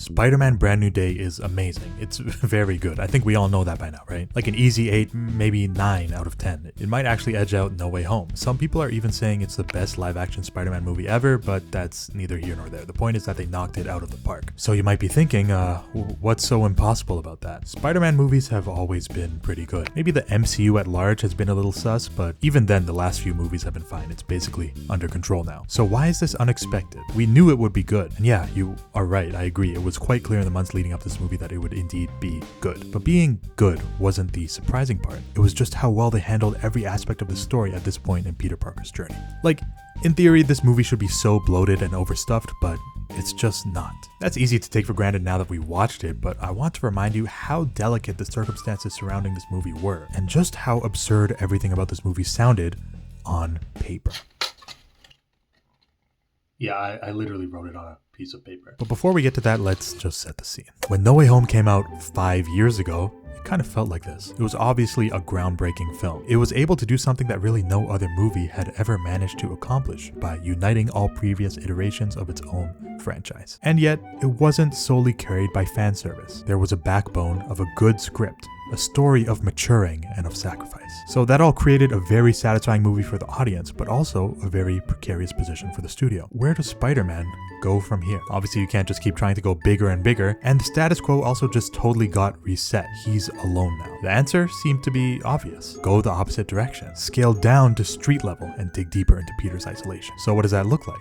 Spider-Man Brand New Day is amazing. It's very good. I think we all know that by now, right? Like an easy 8, maybe 9 out of 10. It might actually edge out No Way Home. Some people are even saying it's the best live-action Spider-Man movie ever, but that's neither here nor there. The point is that they knocked it out of the park. So you might be thinking, what's so impossible about that? Spider-Man movies have always been pretty good. Maybe the MCU at large has been a little sus, but even then the last few movies have been fine. It's basically under control now. So why is this unexpected? We knew it would be good. And yeah, you are right, I agree. It was quite clear in the months leading up to this movie that it would indeed be good. But being good wasn't the surprising part. It was just how well they handled every aspect of the story at this point in Peter Parker's journey. Like, in theory, this movie should be so bloated and overstuffed, but it's just not. That's easy to take for granted now that we watched it, but I want to remind you how delicate the circumstances surrounding this movie were, and just how absurd everything about this movie sounded on paper. Yeah, I literally wrote it on a piece of paper. But before we get to that, let's just set the scene. When No Way Home came out 5 years ago, it kind of felt like this. It was obviously a groundbreaking film. It was able to do something that really no other movie had ever managed to accomplish by uniting all previous iterations of its own franchise. And yet, it wasn't solely carried by fan service. There was a backbone of a good script, a story of maturing and of sacrifice. So that all created a very satisfying movie for the audience, but also a very precarious position for the studio. Where does Spider-Man go from here? Obviously, you can't just keep trying to go bigger and bigger, and the status quo also just totally got reset. He's alone now. The answer seemed to be obvious. Go the opposite direction. Scale down to street level and dig deeper into Peter's isolation. So what does that look like?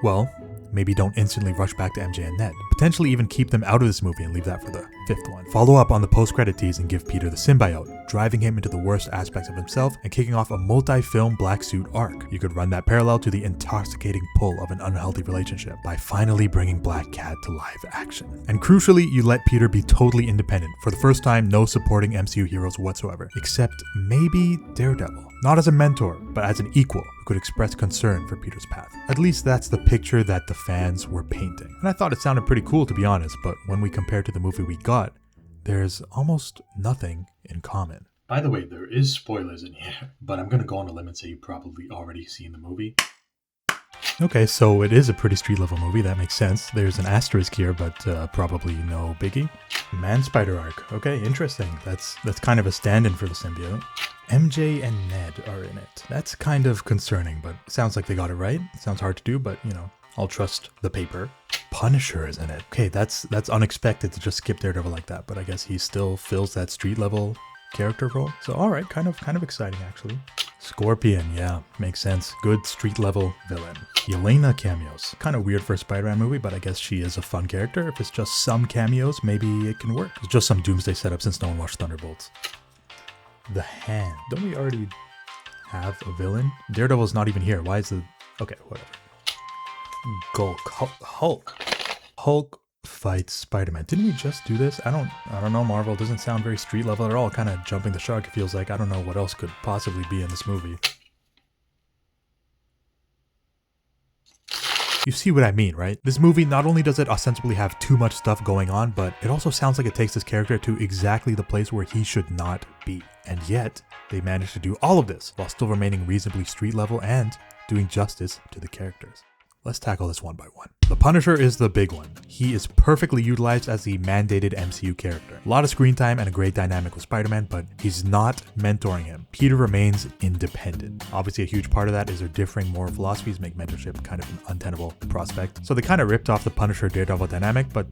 Well, maybe don't instantly rush back to MJ and Ned. Potentially even keep them out of this movie and leave that for the 5th one. Follow up on the post-credit tease and give Peter the symbiote, driving him into the worst aspects of himself and kicking off a multi-film black suit arc. You could run that parallel to the intoxicating pull of an unhealthy relationship by finally bringing Black Cat to live action. And crucially, you let Peter be totally independent. For the first time, no supporting MCU heroes whatsoever, except maybe Daredevil. Not as a mentor, but as an equal who could express concern for Peter's path. At least that's the picture that the fans were painting. And I thought it sounded pretty cool, to be honest, but when we compare to the movie we got, there's almost nothing in common. By the way, there is spoilers in here, but I'm gonna go on a limb and say you've probably already seen the movie. Okay, so it is a pretty street level movie, that makes sense. There's an asterisk here, but probably no biggie. Man-Spider arc. Okay, interesting. That's kind of a stand-in for the symbiote. MJ and Ned are in it. That's kind of concerning, but it sounds like they got it right. It sounds hard to do, but you know, I'll trust the paper. Punisher is in it. Okay, that's unexpected to just skip Daredevil like that, but I guess he still fills that street level character role. So alright, kind of exciting actually. Scorpion, yeah, makes sense. Good street level villain. Yelena cameos. Kind of weird for a Spider-Man movie, but I guess she is a fun character. If it's just some cameos, maybe it can work. It's just some Doomsday setup since no one watched Thunderbolts. The Hand. Don't we already have a villain? Daredevil's not even here. Why is the... Okay, whatever. Hulk fights Spider-Man. Didn't we just do this? I don't know, Marvel. It doesn't sound very street level at all. Kind of jumping the shark, it feels like. I don't know what else could possibly be in this movie. You see what I mean, right? This movie, not only does it ostensibly have too much stuff going on, but it also sounds like it takes this character to exactly the place where he should not be. And yet, they managed to do all of this while still remaining reasonably street level and doing justice to the characters. Let's tackle this one by one. The Punisher is the big one. He is perfectly utilized as the mandated MCU character. A lot of screen time and a great dynamic with Spider-Man, but he's not mentoring him. Peter remains independent. Obviously, a huge part of that is their differing moral philosophies make mentorship kind of an untenable prospect. So they kind of ripped off the Punisher-Daredevil dynamic, but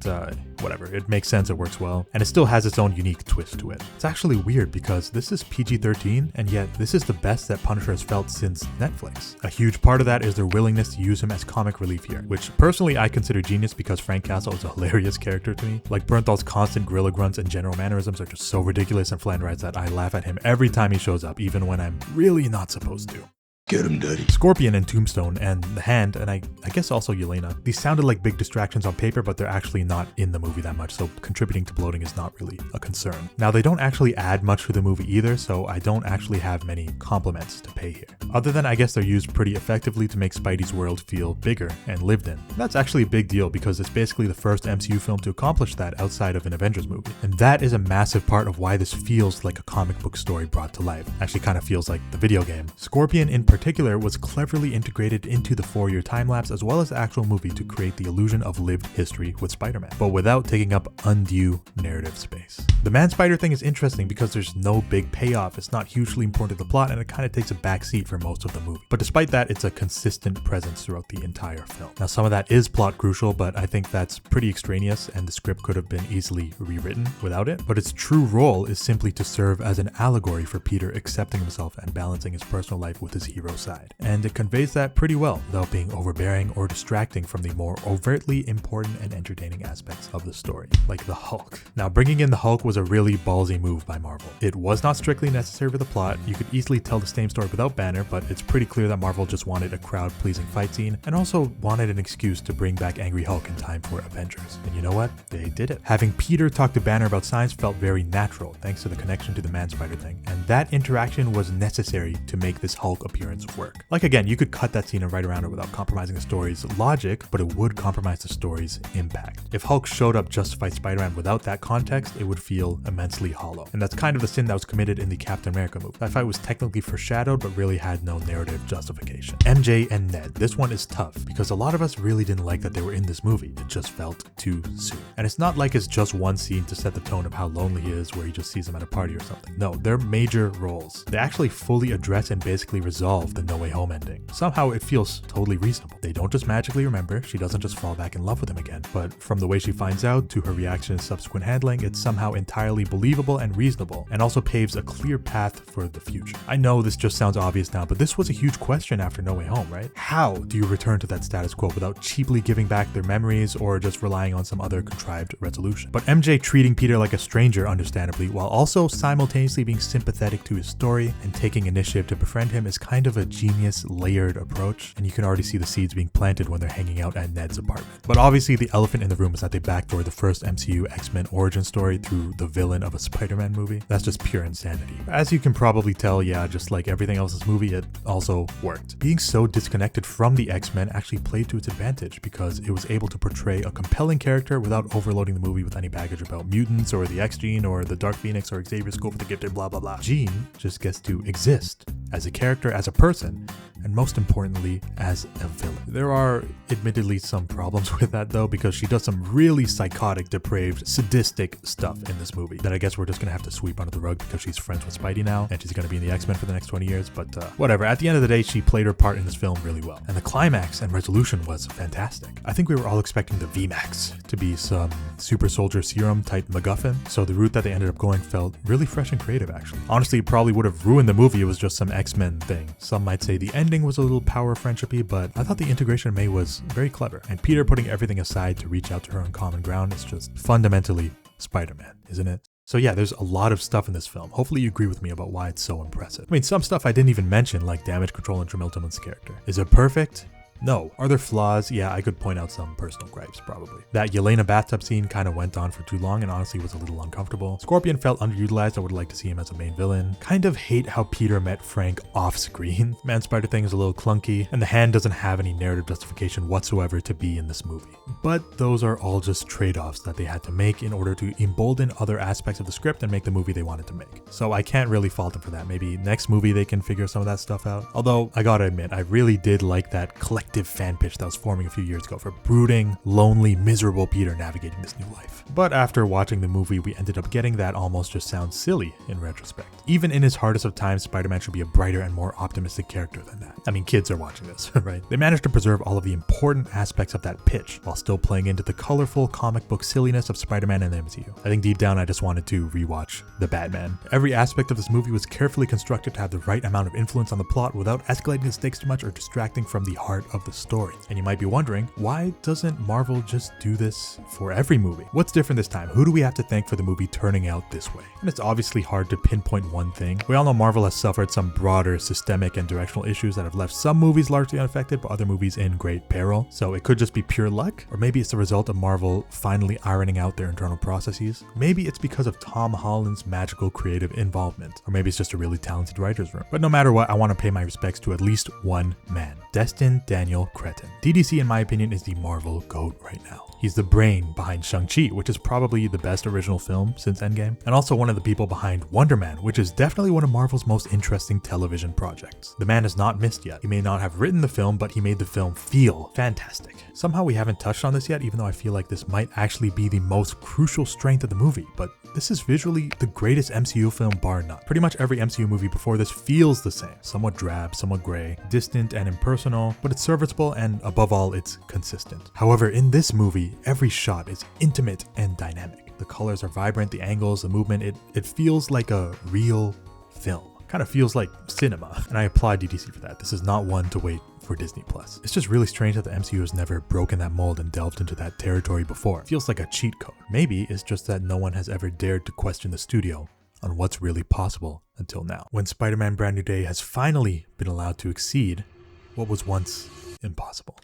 whatever. It makes sense, it works well, and it still has its own unique twist to it. It's actually weird because this is PG-13, and yet this is the best that Punisher has felt since Netflix. A huge part of that is their willingness to use him as comic relief here, which personally I consider genius because Frank Castle is a hilarious character to me. Like Bernthal's constant gorilla grunts and general mannerisms are just so ridiculous and Flandrized that I laugh at him every time he shows up, even when I'm really not supposed to. Get him, Daddy. Scorpion and Tombstone and The Hand, and I guess also Yelena. These sounded like big distractions on paper, but they're actually not in the movie that much, so contributing to bloating is not really a concern. Now, they don't actually add much to the movie either, so I don't actually have many compliments to pay here. Other than I guess they're used pretty effectively to make Spidey's world feel bigger and lived in. That's actually a big deal because it's basically the first MCU film to accomplish that outside of an Avengers movie. And that is a massive part of why this feels like a comic book story brought to life. Actually kind of feels like the video game. Scorpion in particular was cleverly integrated into the 4-year time-lapse as well as the actual movie to create the illusion of lived history with Spider-Man, but without taking up undue narrative space. The man-spider thing is interesting because there's no big payoff, it's not hugely important to the plot, and it kind of takes a backseat for most of the movie. But despite that, it's a consistent presence throughout the entire film. Now, some of that is plot crucial, but I think that's pretty extraneous and the script could have been easily rewritten without it. But its true role is simply to serve as an allegory for Peter accepting himself and balancing his personal life with his hero side. And it conveys that pretty well without being overbearing or distracting from the more overtly important and entertaining aspects of the story, like the Hulk. Now, bringing in the Hulk was a really ballsy move by Marvel. It was not strictly necessary for the plot. You could easily tell the same story without Banner, but it's pretty clear that Marvel just wanted a crowd-pleasing fight scene and also wanted an excuse to bring back Angry Hulk in time for Avengers. And you know what? They did it. Having Peter talk to Banner about science felt very natural thanks to the connection to the man-spider thing, and that interaction was necessary to make this Hulk appearance work. Like again, you could cut that scene and write around it without compromising the story's logic, but it would compromise the story's impact. If Hulk showed up just to fight Spider-Man without that context, it would feel immensely hollow. And that's kind of the sin that was committed in the Captain America movie. That fight was technically foreshadowed, but really had no narrative justification. MJ and Ned. This one is tough because a lot of us really didn't like that they were in this movie. It just felt too soon. And it's not like it's just one scene to set the tone of how lonely he is where he just sees him at a party or something. No, they're major roles. They actually fully address and basically resolve the No Way Home ending. Somehow it feels totally reasonable. They don't just magically remember, she doesn't just fall back in love with him again, but from the way she finds out to her reaction and subsequent handling, it's somehow entirely believable and reasonable, and also paves a clear path for the future. I know this just sounds obvious now, but this was a huge question after No Way Home, right? How do you return to that status quo without cheaply giving back their memories or just relying on some other contrived resolution? But MJ treating Peter like a stranger, understandably, while also simultaneously being sympathetic to his story and taking initiative to befriend him is kind of a genius layered approach, and you can already see the seeds being planted when they're hanging out at Ned's apartment. But obviously the elephant in the room is that they backdoor the first MCU X-Men origin story through the villain of a Spider-Man movie. That's just pure insanity. As you can probably tell, yeah, just like everything else in this movie, it also worked. Being so disconnected from the X-Men actually played to its advantage because it was able to portray a compelling character without overloading the movie with any baggage about mutants or the X-Gene or the Dark Phoenix or Xavier's School for the Gifted, blah blah blah. Jean just gets to exist as a character, as a person, and most importantly, as a villain. There are admittedly some problems with that though, because she does some really psychotic, depraved, sadistic stuff in this movie that I guess we're just gonna have to sweep under the rug because she's friends with Spidey now and she's gonna be in the X-Men for the next 20 years, but whatever. At the end of the day, she played her part in this film really well. And the climax and resolution was fantastic. I think we were all expecting the VMAX to be some super soldier serum type MacGuffin, so the route that they ended up going felt really fresh and creative actually. Honestly, it probably would have ruined the movie if it was just some X-Men thing. Some might say the ending was a little power friendshipy, but I thought the integration of May was very clever. And Peter putting everything aside to reach out to her on common ground is just fundamentally Spider-Man, isn't it? So yeah, there's a lot of stuff in this film. Hopefully you agree with me about why it's so impressive. I mean, some stuff I didn't even mention, like damage control and Trimilton's character. Is it perfect? No. Are there flaws? Yeah, I could point out some personal gripes, probably. That Yelena bathtub scene kind of went on for too long and honestly was a little uncomfortable. Scorpion felt underutilized. I would like to see him as a main villain. Kind of hate how Peter met Frank off screen. Man-Spider thing is a little clunky, and the hand doesn't have any narrative justification whatsoever to be in this movie. But those are all just trade-offs that they had to make in order to embolden other aspects of the script and make the movie they wanted to make. So I can't really fault them for that. Maybe next movie they can figure some of that stuff out. Although, I gotta admit, I really did like that collective fan pitch that was forming a few years ago for brooding, lonely, miserable Peter navigating this new life. But after watching the movie, we ended up getting that almost just sounds silly in retrospect. Even in his hardest of times, Spider-Man should be a brighter and more optimistic character than that. I mean, kids are watching this, right? They managed to preserve all of the important aspects of that pitch while still playing into the colorful comic book silliness of Spider-Man and the MCU. I think deep down, I just wanted to rewatch The Batman. Every aspect of this movie was carefully constructed to have the right amount of influence on the plot without escalating the stakes too much or distracting from the heart of the story. And you might be wondering, why doesn't Marvel just do this for every movie? What's different this time? Who do we have to thank for the movie turning out this way? And it's obviously hard to pinpoint one thing. We all know Marvel has suffered some broader systemic and directional issues that have left some movies largely unaffected, but other movies in great peril. So it could just be pure luck, or maybe it's the result of Marvel finally ironing out their internal processes. Maybe it's because of Tom Holland's magical creative involvement, or maybe it's just a really talented writer's room. But no matter what, I want to pay my respects to at least one man, Destin Daniel Cretton. DDC, in my opinion, is the Marvel GOAT right now. He's the brain behind Shang-Chi, which is probably the best original film since Endgame, and also one of the people behind Wonder Man, which is definitely one of Marvel's most interesting television projects. The man has not missed yet. He may not have written the film, but he made the film feel fantastic. Somehow we haven't touched on this yet, even though I feel like this might actually be the most crucial strength of the movie, but this is visually the greatest MCU film bar none. Pretty much every MCU movie before this feels the same, somewhat drab, somewhat gray, distant and impersonal, but it's serviceable and above all, it's consistent. However, in this movie, every shot is intimate and dynamic. The colors are vibrant, the angles, the movement, it feels like a real film. Kind of feels like cinema, and I applaud DTC for that. This is not one to wait for Disney Plus. It's just really strange that the MCU has never broken that mold and delved into that territory before. It feels like a cheat code. Maybe it's just that no one has ever dared to question the studio on what's really possible until now, when Spider-Man Brand New Day has finally been allowed to exceed what was once impossible.